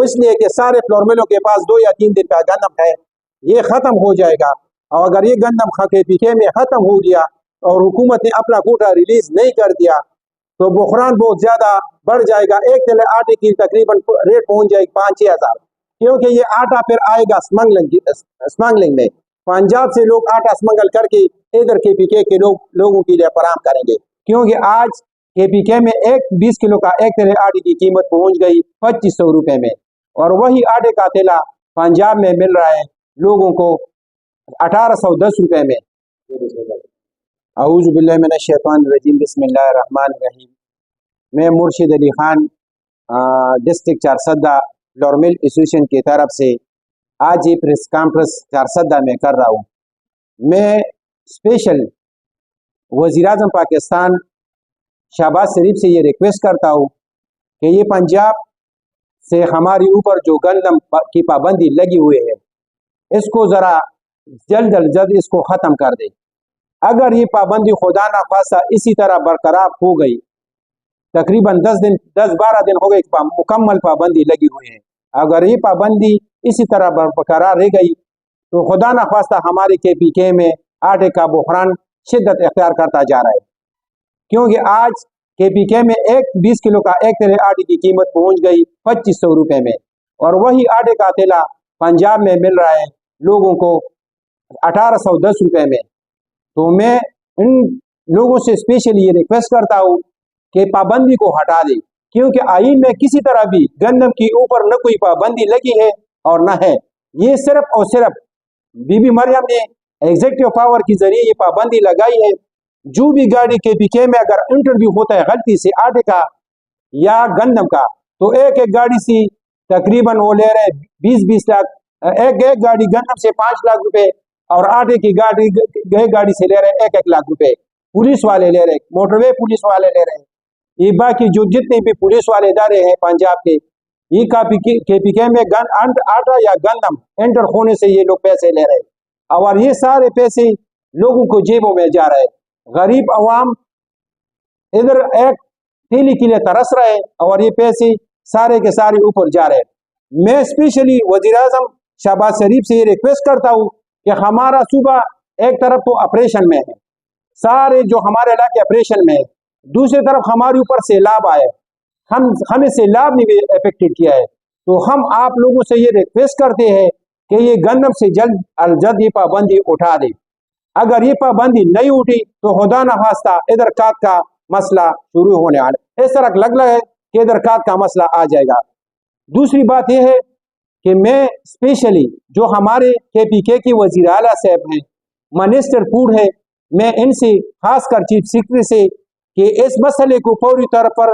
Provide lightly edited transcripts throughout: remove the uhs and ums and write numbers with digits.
वो इसलिए कि सारे फ्लोर मिलों के पास 2 या 3 दिन का गंदम है, ये ख़त्म हो जाएगा। और अगर ये गंदम KPK में ख़त्म हो गया और हुकूमत ने अपना कोटा रिलीज़ नहीं कर दिया तो बुहरान बहुत ज़्यादा बढ़ जाएगा। एक किलो आटे की तकरीबन रेट पहुँच जाएगी 5-6 हज़ार, क्योंकि ये आटा फिर आएगा स्मगलिंग में। पंजाब से लोग आटा स्मगल करके इधर KPK के लोगों के लिए फराहम करेंगे, क्योंकि आज KPK में 20 किलो का 1 किलो आटे की कीमत पहुंच गई 2500 रुपए में, और वही आटे का थैला पंजाब में मिल रहा है लोगों को 1810 रुपए में। औज़ु बिल्लाहि मिनश शैतानिर रजीम, बिस्मिल्लाहिर रहमानिर रहीम। मैं मुर्शिद Ali Khan district Charsadda flour mill association की तरफ से आज ये प्रेस कॉन्फ्रेंस चारसदा में कर रहा हूँ। मैं स्पेशल वज़ीर आज़म पाकिस्तान शहबाज शरीफ से ये रिक्वेस्ट करता हूँ कि ये पंजाब से हमारे ऊपर जो गंदम की पाबंदी लगी हुई है इसको ज़रा जल्द अज जल्द इसको ख़त्म कर दे। अगर ये पाबंदी खुदा ना खासा इसी तरह बरकरार हो गई, तकरीबन 10-12 दिन हो गए मुकम्मल पाबंदी लगी हुई है, अगर ये पाबंदी इसी तरह बरकरार रह गई तो खुदा ना खास्ता हमारे KPK में आटे का बुहरान शिद्दत इख्तियार करता जा रहा है, क्योंकि आज KPK में 20 किलो का 1 किलो आटे की कीमत पहुंच गई 2500 रुपए में, और वही आटे का थैला पंजाब में मिल रहा है लोगों को 1810 रुपए में। तो मैं इन लोगों से स्पेशली ये रिक्वेस्ट करता हूँ कि पाबंदी को हटा दे, क्योंकि आईन में किसी तरह भी गंदम के ऊपर न कोई पाबंदी लगी है और न है। ये सिर्फ और सिर्फ बीबी मरियम ने एग्जीक्यूटिव पावर के जरिए ये पाबंदी लगाई है। जो भी गाड़ी KPK में अगर इंटरव्यू होता है गलती से आटे का या गंदम का, तो एक गाड़ी से तकरीबन वो ले रहे 20-20 लाख, एक गाड़ी गंदम से 5 लाख रुपए और आटे की गाड़ी से ले रहे 1-1 लाख रुपए। पुलिस वाले ले रहे, मोटरवे पुलिस वाले ले रहे, ये बाकी जो जितने भी पुलिस वाले इदारे हैं पंजाब के, ये KPK में आटा या गंदम एंटर होने से ये लोग पैसे ले रहे, और ये सारे पैसे लोगों को जेबों में जा रहे हैं। गरीब अवाम इधर एक थैली के लिए तरस रहे और ये पैसे सारे के सारे ऊपर जा रहे हैं। मैं स्पेशली वज़ीर आज़म शहबाज शरीफ से ये रिक्वेस्ट करता हूँ कि हमारा सूबा एक तरफ तो ऑपरेशन में है, सारे जो हमारे इलाके ऑपरेशन में है, दूसरी तरफ हमारे ऊपर सैलाब आए, हमें सैलाब ने भी अफेक्टेड किया है। तो हम आप लोगों से ये रिक्वेस्ट करते हैं कि ये गंदम से जल्द अज जल्द ये पाबंदी उठा दे। अगर ये पाबंदी नहीं उठी तो खुदा न खास्ता इधर कात का मसला शुरू होने वाला, इस तरह लग रहा है कि इधर कात का मसला आ जाएगा। दूसरी बात यह है कि मैं स्पेशली जो हमारे KPK की वज़ीर आला साहब हैं, मिनिस्टर फूड है, मैं इनसे खासकर चीफ सेक्रेटरी से कि इस मसले को फौरी तौर पर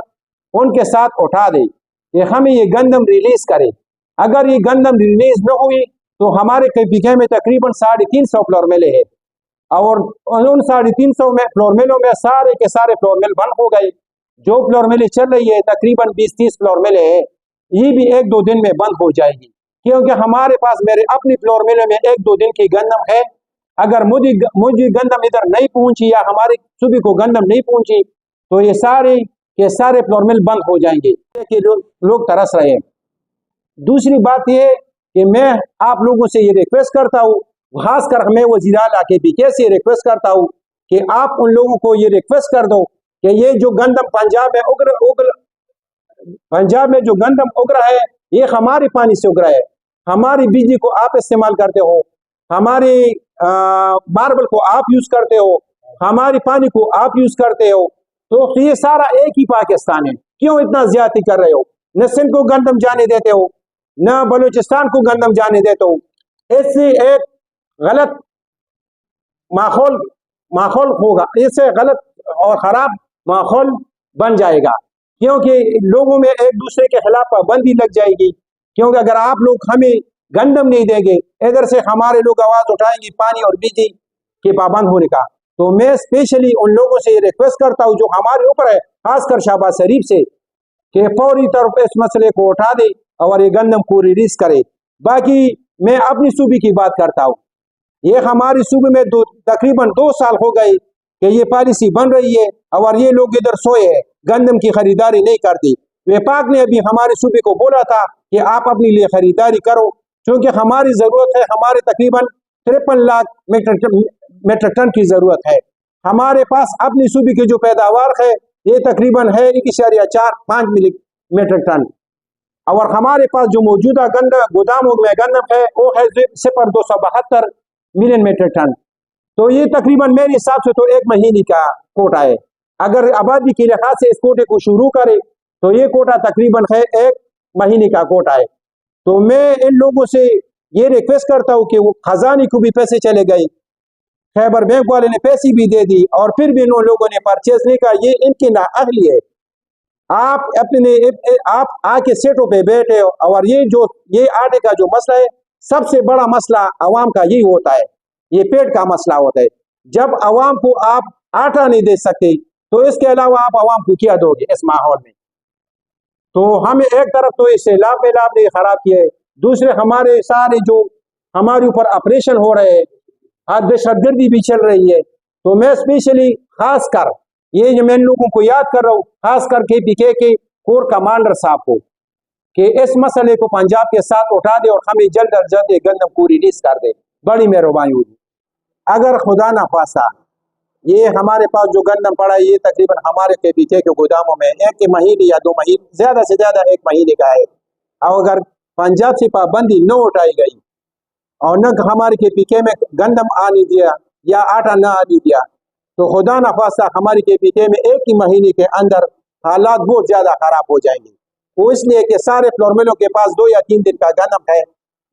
उनके साथ उठा दे कि हमें ये गंदम रिलीज करे। अगर ये गंदम रिलीज न हुई तो हमारे KPK में तकरीबन 350 फ्लोर मिले हैं, और उन 350 में फ्लोर मिलों में सारे के सारे फ्लोर मिल बंद हो गए। जो फ्लोर मिलें चल रही है तकरीबन 20-30 फ्लोर मिले हैं, ये भी 1-2 दिन में बंद हो जाएगी, क्योंकि हमारे पास मेरे अपनी फ्लोर मिले में 1-2 दिन की गंदम है। अगर मुझे गंदम इधर नहीं पहुंची या हमारे सूबे को गंदम नहीं पहुंची तो ये सारे के सारे फ्लोर मिल बंद हो जाएंगे कि लोग तरस रहे हैं। दूसरी बात यह कि मैं आप लोगों से ये रिक्वेस्ट करता हूँ, खासकर हमें वज़ीर आला KPK से रिक्वेस्ट करता हूँ कि आप उन लोगों को ये रिक्वेस्ट कर दो कि ये जो गंदम पंजाब में जो गंदम उग रहा है ये हमारे पानी से उग रहा है, हमारी बिजली को आप इस्तेमाल करते हो, हमारे मार्बल को आप यूज करते हो, हमारे पानी को आप यूज करते हो, तो ये सारा एक ही पाकिस्तान है। क्यों इतना ज्यादती कर रहे हो? न सिंध को गंदम जाने देते हो, न बलूचिस्तान को गंदम जाने देते हो। इससे एक गलत माहौल होगा, इससे गलत और खराब माहौल बन जाएगा, क्योंकि लोगों में एक दूसरे के खिलाफ पाबंदी लग जाएगी। क्योंकि अगर आप लोग हमें गंदम नहीं देंगे, इधर से हमारे लोग आवाज उठाएंगे पानी और बिजली के पाबंद होने का। तो मैं स्पेशली उन लोगों से रिक्वेस्ट करता हूं जो हमारे ऊपर है, खासकर शहबाज शरीफ से, कि फौरी तौर पर इस मसले को उठा दे और ये गंदम को रिलीज करे। बाकी मैं अपनी सूबे की बात करता हूँ, ये हमारे सूबे में तकरीबन 2 साल हो गए कि ये पॉलिसी बन रही है और ये लोग इधर सोए हैं, गंदम की खरीदारी नहीं करती। वफाक ने अभी हमारे सूबे को बोला था कि आप अपने लिए खरीदारी करो, क्योंकि हमारी ज़रूरत है, हमारे तकरीबन 53 लाख मेट्रिक टन की ज़रूरत है। हमारे पास अपनी सूबे की जो पैदावार है ये तकरीबन है 1.45 मेट्रिक टन, और हमारे पास जो मौजूदा गोदामों में गंदम है वो है 0.272 मिलियन मेट्रिक टन। तो ये तकरीबन मेरे हिसाब से तो 1 महीने का कोटा है। अगर आबादी के लिहाज से इस कोटे को शुरू करे तो ये कोटा तकरीबन है 1 महीने का कोटा है। तो मैं इन लोगों से ये रिक्वेस्ट करता हूँ कि वो खजानी को भी पैसे चले गए, खैबर बैंक वाले ने पैसे भी दे दी, और फिर भी इन लोगों ने परचेज नहीं किया। ये इनकी नाअहली है। आप आके सेटों पे बैठे हो, और ये आटे का जो मसला है, सबसे बड़ा मसला अवाम का यही होता है, ये पेट का मसला होता है। जब अवाम को आप आटा नहीं दे सकते तो इसके अलावा आप अवाम को क्या दोगे इस माहौल में? तो हमें एक तरफ तो इस सैलाब ने खराब किया है, दूसरे हमारे सारे जो हमारे ऊपर ऑपरेशन हो रहे हैं, दहशतगर्दी भी चल रही है। तो मैं स्पेशली खास कर मैं इन लोगों को याद कर रहा हूँ, खास कर KPK के कोर कमांडर साहब को, कि इस मसले को पंजाब के साथ उठा दे और हमें जल्द अज जल्द गंदम को रिलीज कर दे, बड़ी मेहरबानी होगी। अगर खुदा न खास्ता ये हमारे पास जो गंदम पड़ा है ये तकरीबन हमारे KPK के गोदामों में 1 महीने या 2 महीने, ज्यादा से ज्यादा 1 महीने का है, और अगर पंजाब से पाबंदी न उठाई गई और न हमारे KPK में गंदम आने दिया या आटा न आने दिया, तो खुदा न खास्ता हमारे KPK में 1 ही महीने के अंदर हालात बहुत ज्यादा खराब हो जाएंगे। वो इसलिए कि सारे फ्लोर मिलों के पास 2 या 3 दिन का गंदम है,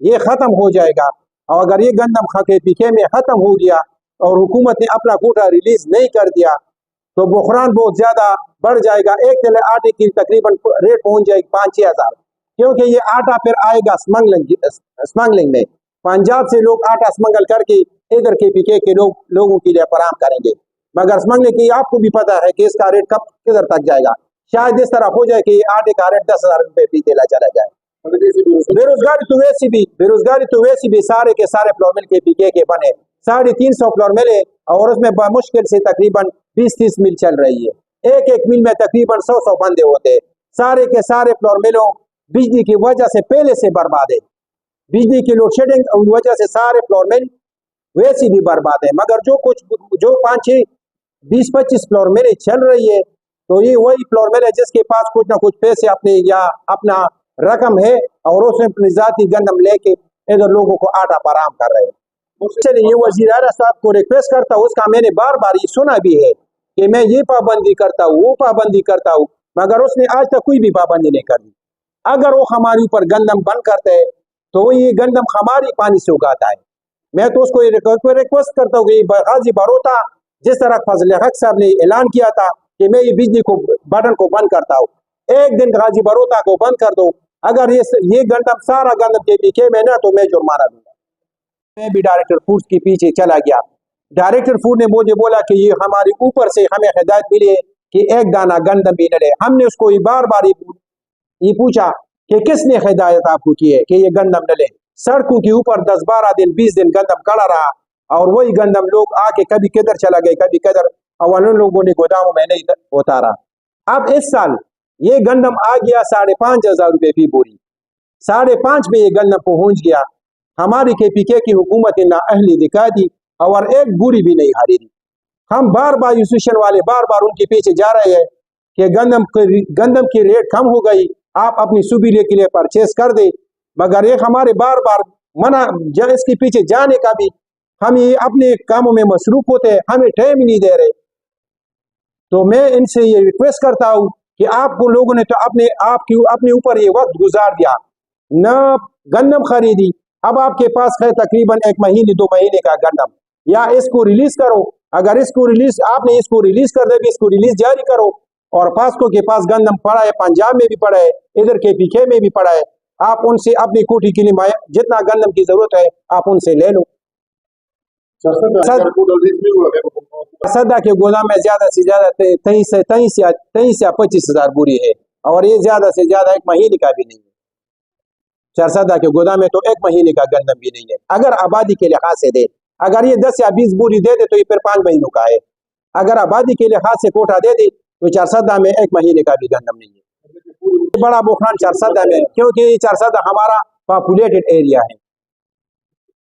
ये खत्म हो जाएगा। और अगर ये गंदम KPK में खत्म हो गया और हुकूमत ने अपना कोटा रिलीज नहीं कर दिया तो बुहरान बहुत ज्यादा बढ़ जाएगा। 1 किलो आटे की तकरीबन रेट पहुंच जाएगी 5-6 हज़ार, क्योंकि ये आटा फिर आएगा स्मगलिंग में। पंजाब से लोग आटा स्मगल करके इधर KPK के लोगों के लिए फराहम करेंगे, मगर स्मगलिंग की आपको भी पता है कि इसका रेट कब किधर तक जाएगा। शायद इस तरह हो जाए कि आटे का रेट 10,000 रुपये भी चला जाए। बेरोजगारी तो वैसी भी सारे के सारे फ्लोर मिल KPK के बने 350 फ्लोर मिल है, और उसमें मुश्किल से तकरीबन 20-30 मिल चल रही है। एक मिल में तकरीबन 100 बंदे होते हैं। सारे के सारे फ्लोर मिलों बिजली की वजह से पहले से बर्बाद है, बिजली की लोड शेडिंग की वजह से सारे फ्लोर मिल वैसी भी बर्बाद है। मगर जो 5-6 20-25 फ्लोर मिल चल रही है, तो ये वही फ्लोर मिल है जिसके पास कुछ ना कुछ पैसे अपने या अपना रकम है, और उसमें अपनी जाती गंदम लेके इधर लोगों को आटा फराहम कर रहे हैं। चलिए ये वज़ीर आला साहब को रिक्वेस्ट करता हूँ, उसका मैंने बार बार ये सुना भी है कि मैं ये पाबंदी करता हूँ, वो पाबंदी करता हूँ, मगर उसने आज तक कोई भी पाबंदी नहीं कर दी। अगर वो हमारे ऊपर गंदम बंद करते हैं तो ये गंदम हमारी पानी से उगाता है। मैं तो उसको रिक्वेस्ट करता हूँ कि गाजी बरोता जिस तरह फजल हक साहब ने ऐलान किया था कि मैं ये बिजली को बटन को बंद करता हूँ, एक दिन गाजी बरोता को बंद कर दो। अगर ये गंदम सारा गंदम KPK में ना, तो मैं जुर्माना दूंगा। मैं भी डायरेक्टर फूड्स के पीछे चला गया। डायरेक्टर फूड ने मुझे बोला कि ये हमारे ऊपर से हमें हिदायत मिली है कि एक दाना गंदम भी न ले। हमने उसको बार बार ये पूछा कि किसने हिदायत आपको की है कि ये गंदम न ले। सड़कों के ऊपर 10-12 दिन 20 दिन गंदम खड़ा रहा, और वही गंदम लोग आके कभी किधर चला गए कभी किधर, और उन लोगों ने गोदामों में नहीं उतारा। अब इस साल ये गंदम आ गया 5,500 रुपये फी बोरी, 5.5 में ये गंदम पहुंच गया। हमारी KPK की हुकूमत ने नाअहली दिखा दी और एक बुरी भी नहीं हारी दी। हम बार बार एसोसिएशन वाले बार बार उनके पीछे जा रहे हैं कि गंदम की रेट कम हो गई, आप अपनी सूबीले के लिए परचेस कर दे, मगर ये हमारे बार बार मना इसके पीछे जाने का भी, हम ये अपने कामों में मसरूफ होते हैं, हमें टाइम ही नहीं दे रहे। तो मैं इनसे ये रिक्वेस्ट करता हूँ कि आपको लोगों ने तो अपने ऊपर ये वक्त गुजार दिया, न गंदम खरीदी, अब आपके पास है तकरीबन 1 महीने 2 महीने का गंदम, या इसको रिलीज करो। अगर आपने इसको रिलीज कर दे, इसको रिलीज जारी करो। और पास्को के पास गंदम पड़ा है, पंजाब में भी पड़ा है, इधर KPK में भी पड़ा है, आप उनसे अपनी कोठी के लिए जितना गंदम की जरूरत है आप उनसे ले लो। सदा के गोदाम में ज्यादा से ज्यादा 23 या 25,000 बोरी है, और ये ज्यादा से ज्यादा 1 महीने का भी नहीं है। चारसदा के गोदाम में तो 1 महीने का गंदम भी नहीं है। अगर आबादी के लिहाज से दे, अगर ये 10 या 20 बोरी दे दे तो ये फिर 5 महीनों का है। अगर आबादी के लिहाज से कोटा दे दे तो चारसदा में 1 महीने का भी गंदम नहीं है। بڑا بحران چارسدہ میں، کیونکہ یہ چارسدہ ہمارا پاپولیٹڈ ایریا ہے،